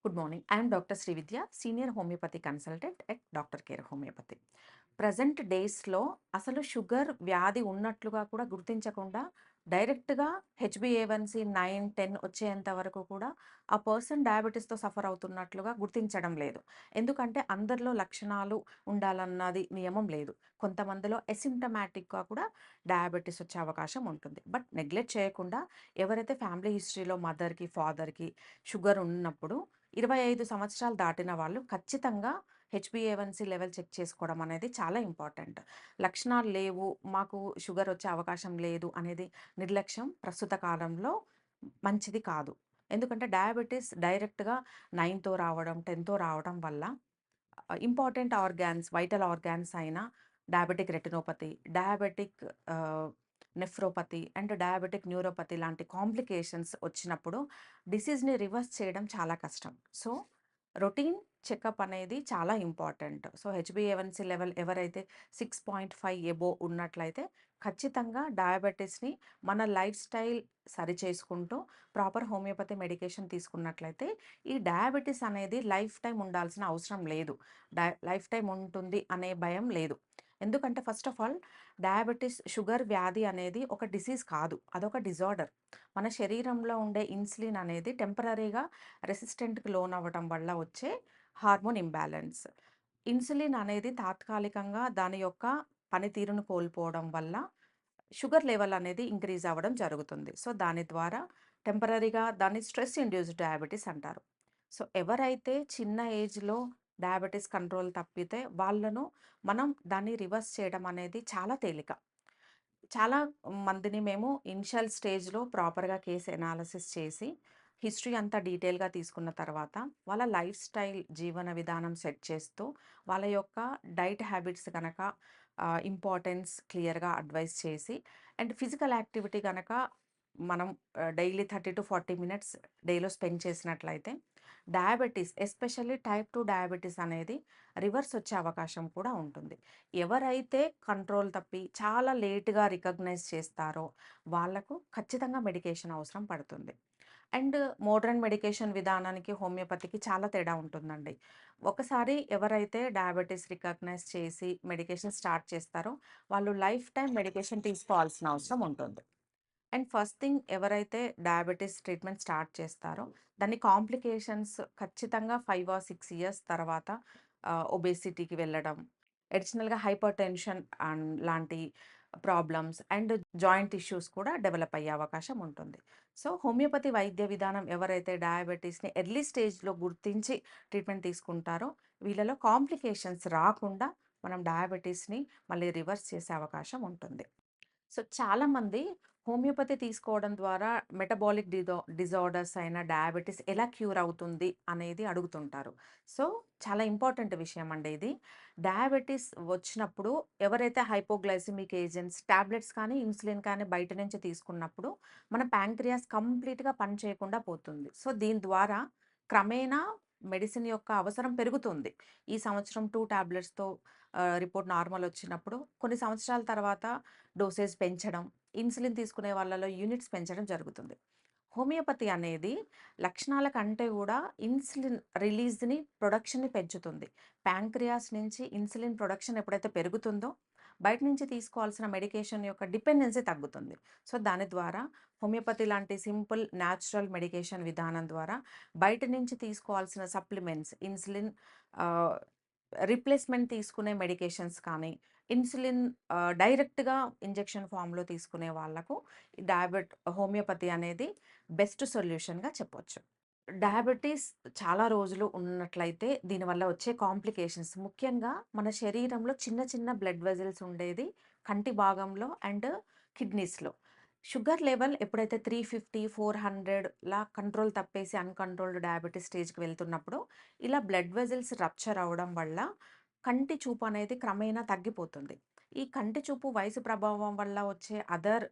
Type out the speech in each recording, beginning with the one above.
Good morning. I am Dr. Srividya, Senior Homeopathy Consultant at Dr. Care Homeopathy. Present డేస్‌లో అసలు sugar వ్యాధి ఉన్నట్లుగా కూడా గుర్తించకుండా డైరెక్ట్‌గా హెచ్‌బీఏవన్సీ 9, 10 వచ్చేంత వరకు కూడా ఆ పర్సన్ డయాబెటిస్‌తో సఫర్ అవుతున్నట్లుగా గుర్తించడం లేదు. ఎందుకంటే అందరిలో లక్షణాలు ఉండాలన్నది నియమం లేదు. కొంతమందిలో అసిమ్ప్టమాటిక్‌గా కూడా డయాబెటిస్ వచ్చే అవకాశం ఉంటుంది. బట్ నెగ్లెక్ట్ చేయకుండా ఎవరైతే ఫ్యామిలీ హిస్టరీలో మదర్‌కి, ఫాదర్‌కి షుగర్ ఉన్నప్పుడు 25 సంవత్సరాలు దాటిన వాళ్ళు ఖచ్చితంగా హెచ్‌బీఏవన్సీ లెవెల్ చెక్ చేసుకోవడం అనేది చాలా ఇంపార్టెంట్. లక్షణాలు లేవు, మాకు షుగర్ వచ్చే అవకాశం లేదు అనేది నిర్లక్ష్యం ప్రస్తుత కాలంలో మంచిది కాదు. ఎందుకంటే డయాబెటిస్ డైరెక్ట్‌గా 9తో రావడం, 10తో రావడం వల్ల ఇంపార్టెంట్ ఆర్గాన్స్, వైటల్ ఆర్గాన్స్ అయిన డయాబెటిక్ రెటినోపతి, డయాబెటిక్ ఆహ్, నెఫ్రోపతి అండ్ డయాబెటిక్ న్యూరోపతి లాంటి కాంప్లికేషన్స్ వచ్చినప్పుడు డిసీజ్‌ని రివర్స్ చేయడం చాలా కష్టం. సో, రొటీన్ చెకప్ అనేది చాలా ఇంపార్టెంట్. సో, హెచ్‌బీఏవన్సీ లెవెల్ ఎవరైతే 6.5 అబోవ్ ఉన్నట్లయితే ఖచ్చితంగా డయాబెటిస్‌ని మన లైఫ్ స్టైల్ సరిచేసుకుంటూ ప్రాపర్ హోమియోపతి మెడికేషన్ తీసుకున్నట్లయితే ఈ డయాబెటిస్ అనేది లైఫ్ టైమ్ ఉండాల్సిన అవసరం లేదు. లైఫ్ టైమ్ ఉంటుంది అనే భయం లేదు. ఎందుకంటే first of all diabetes sugar వ్యాధి అనేది ఒక డిసీజ్ కాదు. అదొక డిజార్డర్. మన శరీరంలో ఉండే ఇన్సులిన్ అనేది టెంపరరీగా రెసిస్టెంట్‌కి లోనవ్వడం వల్ల వచ్చే హార్మోన్ ఇంబాలెన్స్. ఇన్సులిన్ అనేది తాత్కాలికంగా దాని యొక్క పనితీరును కోల్పోవడం వల్ల షుగర్ లెవెల్ అనేది ఇంక్రీజ్ అవ్వడం జరుగుతుంది. సో, దాని ద్వారా టెంపరరీగా దాన్ని స్ట్రెస్ ఇండ్యూస్డ్ డయాబెటిస్ అంటారు. సో, ఎవరైతే చిన్న ఏజ్‌లో డయాబెటిస్ కంట్రోల్ తప్పితే వాళ్ళను మనం దాన్ని రివర్స్ చేయడం అనేది చాలా తేలిక. చాలా మందిని మేము ఇనిషియల్ స్టేజ్‌లో ప్రాపర్‌గా కేస్ ఎనాలిసిస్ చేసి, హిస్టరీ అంతా డీటెయిల్‌గా తీసుకున్న తర్వాత, వాళ్ళ లైఫ్ స్టైల్ జీవన విధానం సెట్ చేస్తూ, వాళ్ళ యొక్క డైట్ హ్యాబిట్స్ గనక ఇంపార్టెన్స్ క్లియర్‌గా అడ్వైస్ చేసి, అండ్ ఫిజికల్ యాక్టివిటీ గనక మనం డైలీ 30-40 మినిట్స్ డేలో స్పెండ్ చేసినట్లయితే, డయాబెటిస్ ఎస్పెషల్లీ టైప్ 2 డయాబెటిస్ అనేది రివర్స్ వచ్చే అవకాశం కూడా ఉంటుంది. ఎవరైతే కంట్రోల్ తప్పి చాలా లేట్‌గా రికగ్నైజ్ చేస్తారో, వాళ్ళకు ఖచ్చితంగా మెడికేషన్ అవసరం పడుతుంది. అండ్ మోడర్న్ మెడికేషన్ విధానానికి, హోమియోపతికి చాలా తేడా ఉంటుందండి. ఒకసారి ఎవరైతే డయాబెటిస్ రికగ్నైజ్ చేసి మెడికేషన్ స్టార్ట్ చేస్తారో, వాళ్ళు లైఫ్ టైమ్ మెడికేషన్ తీసుకోవాల్సిన అవసరం ఉంటుంది. అండ్ ఫస్ట్ థింగ్ ఎవరైతే డయాబెటిస్ ట్రీట్మెంట్ స్టార్ట్ చేస్తారో, దాని కాంప్లికేషన్స్ ఖచ్చితంగా 5 ఆర్ 6 ఇయర్స్ తర్వాత ఒబేసిటీకి వెళ్ళడం, అడిషనల్‌గా హైపర్ టెన్షన్ లాంటి ప్రాబ్లమ్స్ అండ్ జాయింట్ ఇష్యూస్ కూడా డెవలప్ అయ్యే అవకాశం ఉంటుంది. సో, హోమియోపతి వైద్య విధానం ఎవరైతే డయాబెటిస్‌ని ఎర్లీ స్టేజ్‌లో గుర్తించి ట్రీట్మెంట్ తీసుకుంటారో, వీళ్ళలో కాంప్లికేషన్స్ రాకుండా మనం డయాబెటిస్‌ని మళ్ళీ రివర్స్ చేసే అవకాశం ఉంటుంది. సో, చాలామంది హోమియోపతి తీసుకోవడం ద్వారా మెటబాలిక్ డిజార్డర్స్ అయిన డయాబెటిస్ ఎలా క్యూర్ అవుతుంది అనేది అడుగుతుంటారు. సో, చాలా ఇంపార్టెంట్ విషయం అండి ఇది. డయాబెటిస్ వచ్చినప్పుడు ఎవరైతే హైపోగ్లైసెమిక్ ఏజెంట్స్, టాబ్లెట్స్ కానీ, ఇన్సులిన్ కానీ బయట నుంచి తీసుకున్నప్పుడు మన ప్యాంక్రియాస్ కంప్లీట్‌గా పనిచేయకుండా పోతుంది. సో, దీని ద్వారా క్రమేణా మెడిసిన్ యొక్క అవసరం పెరుగుతుంది. ఈ సంవత్సరం 2 టాబ్లెట్స్‌తో రిపోర్ట్ నార్మల్ వచ్చినప్పుడు కొన్ని సంవత్సరాల తర్వాత డోసేజ్ పెంచడం, ఇన్సులిన్ తీసుకునే వాళ్ళలో యూనిట్స్ పెంచడం జరుగుతుంది. హోమియోపతి అనేది లక్షణాల కంటే గూడా ఇన్సులిన్ రిలీజ్‌ని, ప్రొడక్షన్‌ని పెంచుతుంది. ప్యాంక్రియాస్ నుంచి ఇన్సులిన్ ప్రొడక్షన్ ఎప్పుడైతే పెరుగుతుందో, బయట నుంచి తీసుకోవాల్సిన మెడికేషన్ యొక్క డిపెండెన్సీ తగ్గుతుంది. సో, దాని ద్వారా హోమియోపతి లాంటి సింపుల్ న్యాచురల్ మెడికేషన్ విధానం ద్వారా బయట నుంచి తీసుకోవాల్సిన సప్లిమెంట్స్, ఇన్సులిన్ ఆహ్, రిప్లేస్‌మెంట్ తీసుకునే మెడికేషన్స్ కానీ, ఇన్సులిన్ డైరెక్ట్‌గా ఇంజెక్షన్ ఫార్మ్‌లో తీసుకునే వాళ్ళకు హోమియోపతి అనేది బెస్ట్ సొల్యూషన్‌గా చెప్పొచ్చు. డయాబెటిస్ చాలా రోజులు ఉన్నట్లయితే దీనివల్ల వచ్చే కాంప్లికేషన్స్ ముఖ్యంగా మన శరీరంలో చిన్న చిన్న బ్లడ్ వెసెల్స్ ఉండేది కంటి భాగంలో అండ్ కిడ్నీస్‌లో. షుగర్ లెవెల్ ఎప్పుడైతే 350, 400 కంట్రోల్ తప్పేసి అన్‌కంట్రోల్డ్ డయాబెటిస్ స్టేజ్‌కి వెళ్తున్నప్పుడు ఇలా బ్లడ్ వెసెల్స్ రప్చర్ అవ్వడం వల్ల కంటి చూపు అనేది క్రమేణా తగ్గిపోతుంది. ఈ కంటి చూపు వయసు ప్రభావం వల్ల వచ్చే అదర్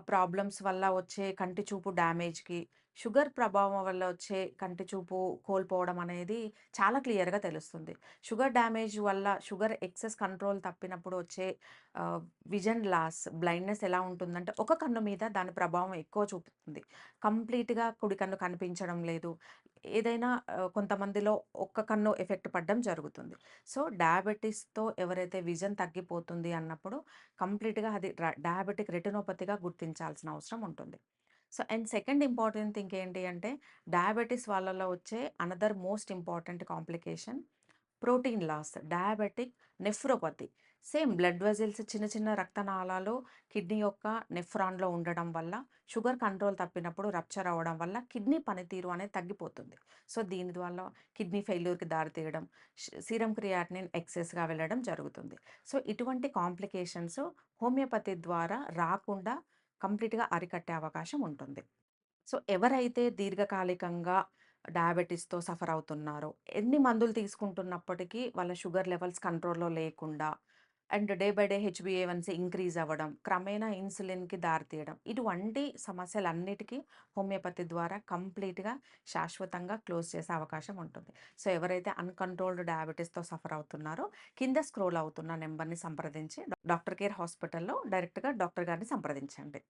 ప్రాబ్లమ్స్ వల్ల వచ్చే కంటి చూపు డ్యామేజ్‌కి షుగర్ ప్రభావం వల్ల వచ్చే కంటి చూపు కోల్పోవడం అనేది చాలా క్లియర్‌గా తెలుస్తుంది. షుగర్ డ్యామేజ్ వల్ల షుగర్ ఎక్సెస్ కంట్రోల్ తప్పినప్పుడు వచ్చే ఆహ్, విజన్ లాస్, బ్లైండ్‌నెస్ ఎలా ఉంటుందంటే, ఒక కన్ను మీద దాని ప్రభావం ఎక్కువ చూపుతుంది. కంప్లీట్‌గా కుడి కన్ను కనిపించడం లేదు. ఏదైనా కొంతమందిలో ఒక్క కన్ను ఎఫెక్ట్ పడడం జరుగుతుంది. సో, డయాబెటిస్‌తో ఎవరైతే విజన్ తగ్గిపోతుంది అన్నప్పుడు కంప్లీట్‌గా అది డయాబెటిక్ రెటినోపతిగా గుర్తించాల్సిన అవసరం ఉంటుంది. So, and second important thing ఏంటి అంటే, డయాబెటిస్ వాళ్ళలో వచ్చే another most important complication protein loss, diabetic nephropathy. Same blood vessels చిన్న చిన్న రక్తనాళాలు కిడ్నీ యొక్క నెఫ్రాన్‌లో ఉండడం వల్ల, షుగర్ కంట్రోల్ తప్పినప్పుడు రప్చర్ అవ్వడం వల్ల కిడ్నీ పనితీరు అనేది తగ్గిపోతుంది. సో, దీని వల్ల కిడ్నీ ఫెయిల్యూర్‌కి దారితీయడం, సీరం క్రియాటినిన్ ఎక్సెస్‌గా వెళ్ళడం జరుగుతుంది. సో, ఇటువంటి కాంప్లికేషన్స్ హోమియోపతి ద్వారా రాకుండా కంప్లీట్‌గా అరికట్టే అవకాశం ఉంటుంది. సో, ఎవరైతే దీర్ఘకాలికంగా డయాబెటిస్‌తో సఫర్ అవుతున్నారో, ఎన్ని మందులు తీసుకుంటున్నప్పటికీ వాళ్ళ షుగర్ లెవెల్స్ కంట్రోల్‌లో లేకుండా అండ్ డే బై డే హెచ్‌బీఏవన్సీ ఇంక్రీజ్ అవ్వడం, క్రమేణా ఇన్సులిన్‌కి దారితీయడం, ఇటువంటి సమస్యలన్నిటికీ హోమియోపతి ద్వారా కంప్లీట్‌గా శాశ్వతంగా క్లోజ్ చేసే అవకాశం ఉంటుంది. సో, ఎవరైతే అన్‌కంట్రోల్డ్ డయాబెటిస్‌తో సఫర్ అవుతున్నారో, కింద స్క్రోల్ అవుతున్న నంబర్‌ని సంప్రదించి డాక్టర్ కేర్ హాస్పిటల్‌లో డైరెక్ట్‌గా డాక్టర్ గారిని సంప్రదించండి.